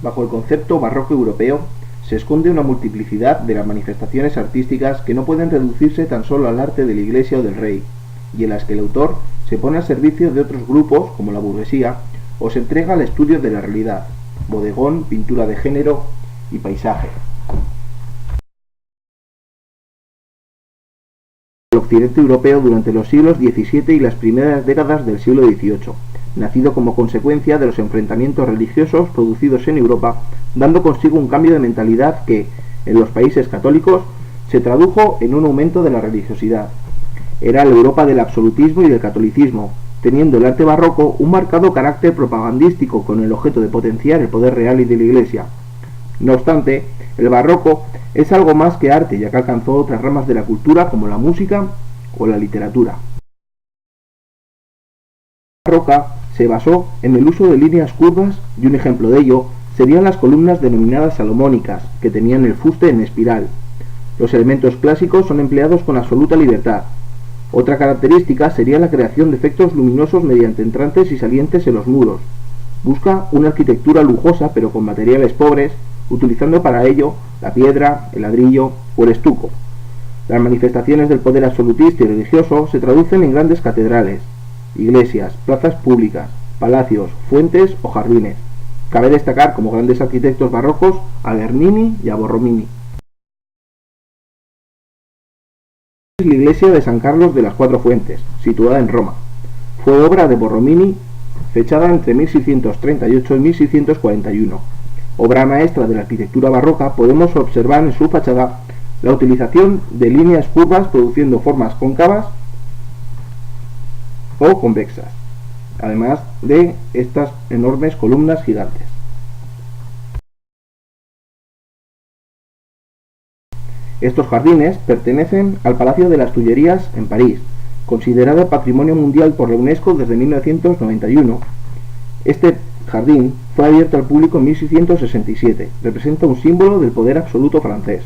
Bajo el concepto barroco europeo se esconde una multiplicidad de las manifestaciones artísticas que no pueden reducirse tan solo al arte de la iglesia o del rey, y en las que el autor se pone al servicio de otros grupos, como la burguesía, o se entrega al estudio de la realidad, bodegón, pintura de género y paisaje. El occidente europeo durante los siglos XVII y las primeras décadas del siglo XVIII, nacido como consecuencia de los enfrentamientos religiosos producidos en Europa, dando consigo un cambio de mentalidad que, en los países católicos, se tradujo en un aumento de la religiosidad. Era la Europa del absolutismo y del catolicismo, teniendo el arte barroco un marcado carácter propagandístico con el objeto de potenciar el poder real y de la Iglesia. No obstante, el barroco es algo más que arte, ya que alcanzó otras ramas de la cultura como la música o la literatura. La barroca se basó en el uso de líneas curvas y un ejemplo de ello serían las columnas denominadas salomónicas, que tenían el fuste en espiral. Los elementos clásicos son empleados con absoluta libertad. Otra característica sería la creación de efectos luminosos mediante entrantes y salientes en los muros. Busca una arquitectura lujosa pero con materiales pobres, utilizando para ello la piedra, el ladrillo o el estuco. Las manifestaciones del poder absolutista y religioso se traducen en grandes catedrales, iglesias, plazas públicas, palacios, fuentes o jardines. Cabe destacar como grandes arquitectos barrocos a Bernini y a Borromini. La iglesia de San Carlos de las Cuatro Fuentes, situada en Roma. Fue obra de Borromini, fechada entre 1638 y 1641. Obra maestra de la arquitectura barroca, podemos observar en su fachada la utilización de líneas curvas produciendo formas cóncavas o convexas, además de estas enormes columnas gigantes. Estos jardines pertenecen al Palacio de las Tullerías en París, considerado Patrimonio Mundial por la UNESCO desde 1991. Este jardín fue abierto al público en 1667. Representa un símbolo del poder absoluto francés.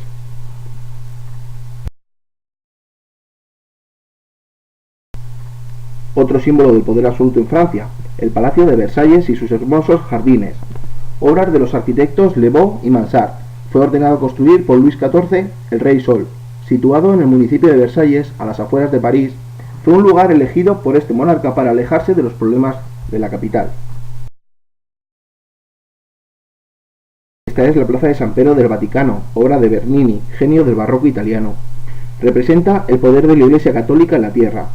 Otro símbolo del poder absoluto en Francia, el Palacio de Versalles y sus hermosos jardines, obras de los arquitectos Le Beau y Mansart. Fue ordenado construir por Luis XIV, el Rey Sol. Situado en el municipio de Versalles, a las afueras de París, fue un lugar elegido por este monarca para alejarse de los problemas de la capital. Esta es la Plaza de San Pedro del Vaticano, obra de Bernini, genio del barroco italiano. Representa el poder de la Iglesia Católica en la tierra.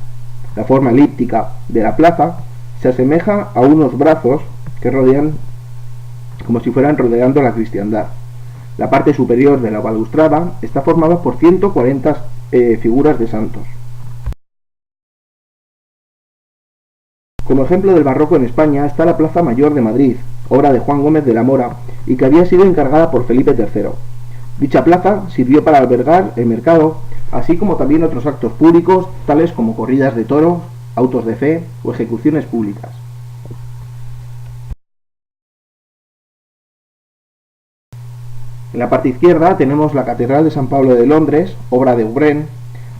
La forma elíptica de la plaza se asemeja a unos brazos que rodean, como si fueran rodeando la cristiandad. La parte superior de la balaustrada está formada por 140 figuras de santos. Como ejemplo del barroco en España está la Plaza Mayor de Madrid, obra de Juan Gómez de la Mora y que había sido encargada por Felipe III. Dicha plaza sirvió para albergar el mercado, así como también otros actos públicos, tales como corridas de toros, autos de fe o ejecuciones públicas. En la parte izquierda tenemos la Catedral de San Pablo de Londres, obra de Wren.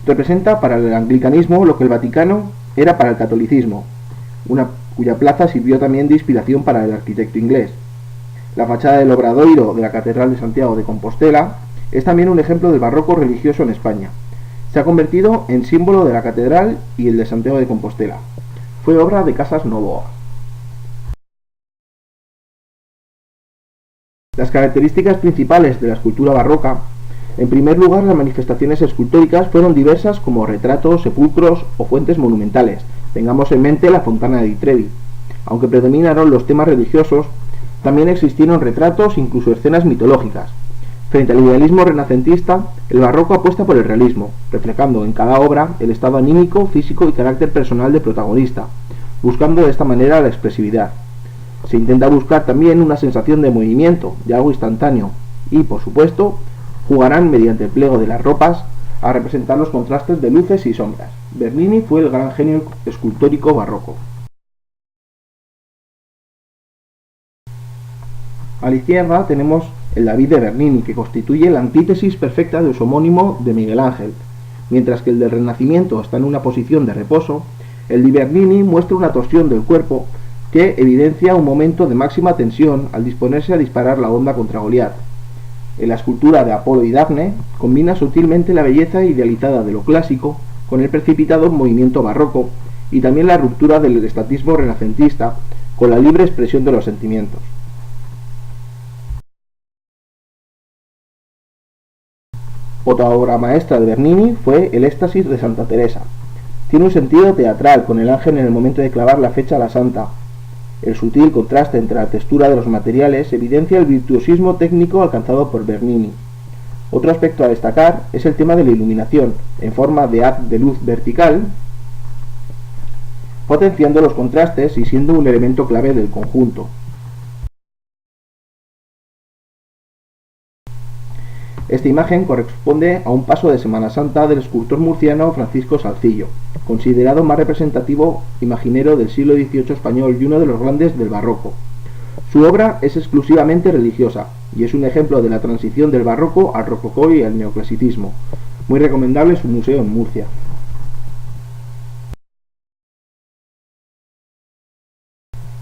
Representa para el anglicanismo lo que el Vaticano era para el catolicismo, cuya plaza sirvió también de inspiración para el arquitecto inglés. La fachada del obradoiro de la Catedral de Santiago de Compostela es también un ejemplo del barroco religioso en España. Se ha convertido en símbolo de la catedral y el de Santiago de Compostela. Fue obra de Casas Novoa. Las características principales de la escultura barroca: en primer lugar, las manifestaciones escultóricas fueron diversas como retratos, sepulcros o fuentes monumentales. Tengamos en mente la Fontana di Trevi. Aunque predominaron los temas religiosos, también existieron retratos, incluso escenas mitológicas. Frente al idealismo renacentista, el barroco apuesta por el realismo, reflejando en cada obra el estado anímico, físico y carácter personal del protagonista, buscando de esta manera la expresividad. Se intenta buscar también una sensación de movimiento, de algo instantáneo, y, por supuesto, jugarán mediante el pliego de las ropas a representar los contrastes de luces y sombras. Bernini fue el gran genio escultórico barroco. A la izquierda tenemos el David de Bernini, que constituye la antítesis perfecta de su homónimo de Miguel Ángel. Mientras que el del Renacimiento está en una posición de reposo, el de Bernini muestra una torsión del cuerpo que evidencia un momento de máxima tensión al disponerse a disparar la honda contra Goliat. En la escultura de Apolo y Dafne combina sutilmente la belleza idealizada de lo clásico con el precipitado movimiento barroco y también la ruptura del estatismo renacentista con la libre expresión de los sentimientos. Otra obra maestra de Bernini fue El éxtasis de Santa Teresa. Tiene un sentido teatral con el ángel en el momento de clavar la fecha a la santa. El sutil contraste entre la textura de los materiales evidencia el virtuosismo técnico alcanzado por Bernini. Otro aspecto a destacar es el tema de la iluminación, en forma de haz de luz vertical, potenciando los contrastes y siendo un elemento clave del conjunto. Esta imagen corresponde a un paso de Semana Santa del escultor murciano Francisco Salcillo, considerado más representativo imaginero del siglo XVIII español y uno de los grandes del barroco. Su obra es exclusivamente religiosa y es un ejemplo de la transición del barroco al rococó y al neoclasicismo. Muy recomendable su museo en Murcia.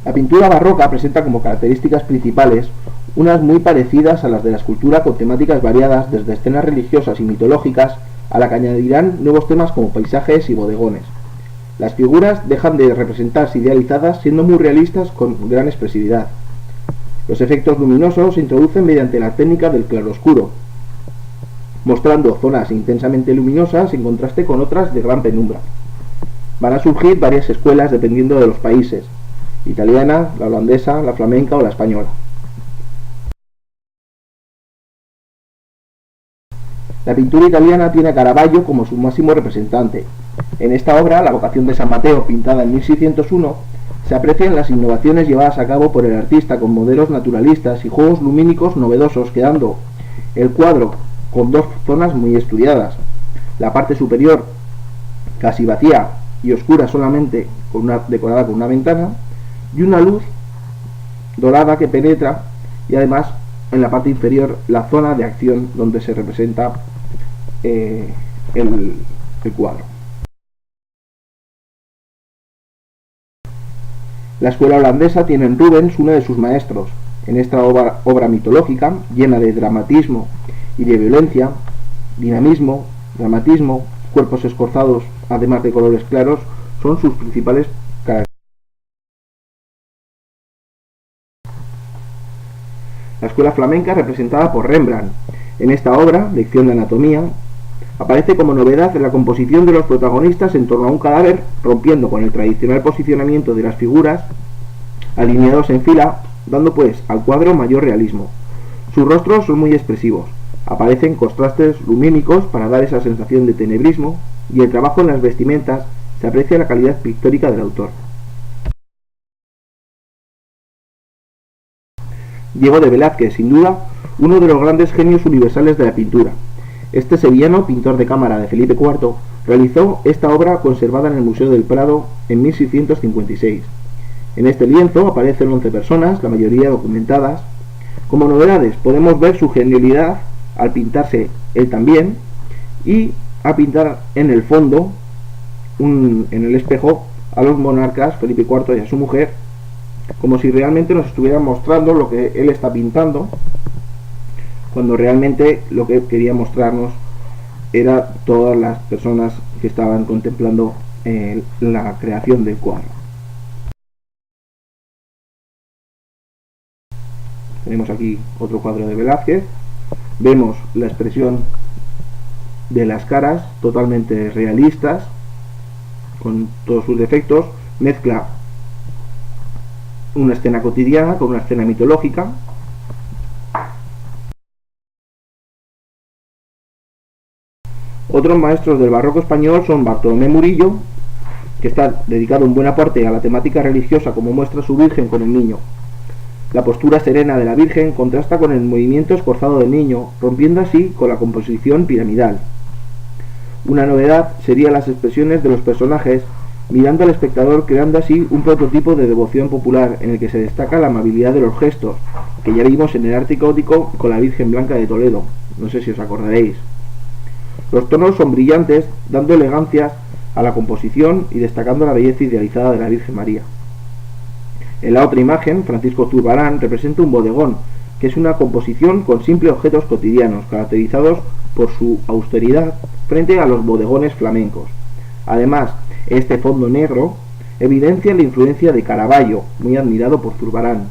La pintura barroca presenta como características principales unas muy parecidas a las de la escultura con temáticas variadas desde escenas religiosas y mitológicas a la que añadirán nuevos temas como paisajes y bodegones. Las figuras dejan de representarse idealizadas siendo muy realistas con gran expresividad. Los efectos luminosos se introducen mediante la técnica del claroscuro, mostrando zonas intensamente luminosas en contraste con otras de gran penumbra. Van a surgir varias escuelas dependiendo de los países: italiana, la holandesa, la flamenca o la española. La pintura italiana tiene a Caravaggio como su máximo representante. En esta obra, La vocación de San Mateo, pintada en 1601, se aprecian las innovaciones llevadas a cabo por el artista con modelos naturalistas y juegos lumínicos novedosos, quedando el cuadro con dos zonas muy estudiadas. La parte superior casi vacía y oscura solamente decorada con una ventana y una luz dorada que penetra, y además en la parte inferior la zona de acción donde se representa el cuadro. La escuela holandesa tiene en Rubens uno de sus maestros. En esta obra mitológica, llena de dramatismo y de violencia, dinamismo, dramatismo, cuerpos escorzados, además de colores claros, son sus principales características. La escuela flamenca representada por Rembrandt. En esta obra, Lección de Anatomía, aparece como novedad la composición de los protagonistas en torno a un cadáver, rompiendo con el tradicional posicionamiento de las figuras alineados en fila, dando pues al cuadro mayor realismo. Sus rostros son muy expresivos, aparecen contrastes lumínicos para dar esa sensación de tenebrismo, y el trabajo en las vestimentas se aprecia la calidad pictórica del autor. Diego de Velázquez, sin duda, uno de los grandes genios universales de la pintura. Este sevillano, pintor de cámara de Felipe IV, realizó esta obra conservada en el Museo del Prado en 1656. En este lienzo aparecen 11 personas, la mayoría documentadas. Como novedades podemos ver su genialidad al pintarse él también y a pintar en el fondo, en el espejo, a los monarcas, Felipe IV y a su mujer, como si realmente nos estuvieran mostrando lo que él está pintando, cuando realmente lo que quería mostrarnos era todas las personas que estaban contemplando la creación del cuadro. Tenemos aquí otro cuadro de Velázquez. Vemos la expresión de las caras totalmente realistas, con todos sus defectos. Mezcla una escena cotidiana con una escena mitológica. Otros maestros del barroco español son Bartolomé Murillo, que está dedicado en buena parte a la temática religiosa, como muestra su Virgen con el niño. La postura serena de la Virgen contrasta con el movimiento esforzado del niño, rompiendo así con la composición piramidal. Una novedad serían las expresiones de los personajes, mirando al espectador, creando así un prototipo de devoción popular en el que se destaca la amabilidad de los gestos, que ya vimos en el arte gótico con la Virgen Blanca de Toledo. No sé si os acordaréis. Los tonos son brillantes, dando elegancia a la composición y destacando la belleza idealizada de la Virgen María. En la otra imagen, Francisco Zurbarán representa un bodegón, que es una composición con simples objetos cotidianos, caracterizados por su austeridad frente a los bodegones flamencos. Además, este fondo negro evidencia la influencia de Caravaggio, muy admirado por Zurbarán.